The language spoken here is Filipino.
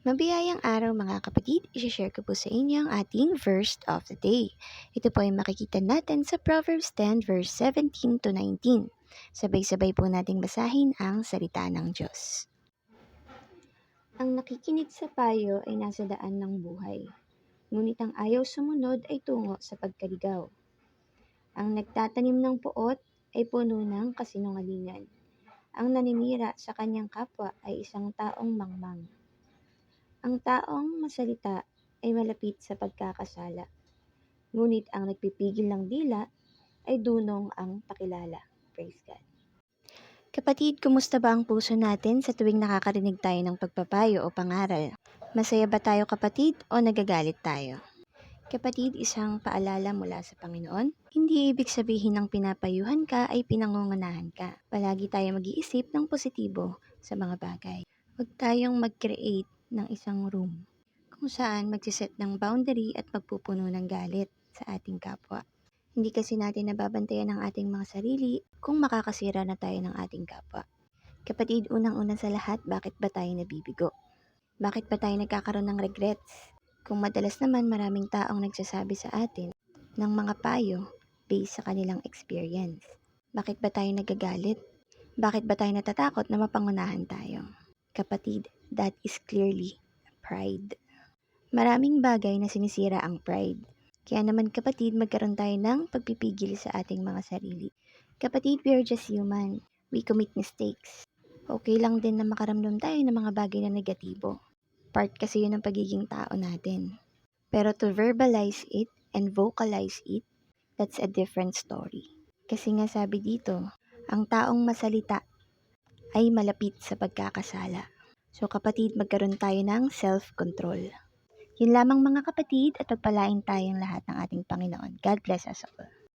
Mabiyayang araw mga kapatid, i-share ko po sa inyo ang ating verse of the day. Ito po ay makikita natin sa Proverbs 10 verse 17 to 19. Sabay-sabay po nating basahin ang salita ng Diyos. Ang nakikinig sa payo ay nasa daan ng buhay, ngunit ang ayaw sumunod ay tungo sa pagkaligaw. Ang nagtatanim ng puot ay puno ng kasinungalingan. Ang naninira sa kanyang kapwa ay isang taong mangmang. Ang taong masalita ay malapit sa pagkakasala, ngunit ang nagpipigil ng dila ay dunong ang pakilala. Praise God. Kapatid, kumusta ba ang puso natin sa tuwing nakakarinig tayo ng pagpapayo o pangaral? Masaya ba tayo kapatid o nagagalit tayo? Kapatid, isang paalala mula sa Panginoon, hindi ibig sabihin ng pinapayuhan ka ay pinangungunahan ka. Palagi tayo mag-iisip ng positibo sa mga bagay. Huwag tayong mag-create ng isang room kung saan magsiset ng boundary at magpupuno ng galit sa ating kapwa. Hindi kasi natin nababantayan ang ating mga sarili kung makakasira na tayo ng ating kapwa. Kapatid, unang-una sa lahat, bakit ba tayo nabibigo? Bakit ba tayo nagkakaroon ng regrets? Kung madalas naman maraming taong nagsasabi sa atin ng mga payo based sa kanilang experience. Bakit ba tayo nagagalit? Bakit ba tayo natatakot na mapangunahan tayo? Kapatid, that is clearly pride. Maraming bagay na sinisira ang pride. Kaya naman kapatid, magkaroon tayo ng pagpipigil sa ating mga sarili. Kapatid, we are just human. We commit mistakes. Okay lang din na makaramdam tayo ng mga bagay na negatibo. Part kasi yun ng pagiging tao natin. Pero to verbalize it and vocalize it, that's a different story. Kasi nga sabi dito, ang taong masalita ay malapit sa pagkakasala. So kapatid, magkaroon tayo ng self-control. Yun lamang mga kapatid at pagpalain tayong lahat ng ating Panginoon. God bless us all.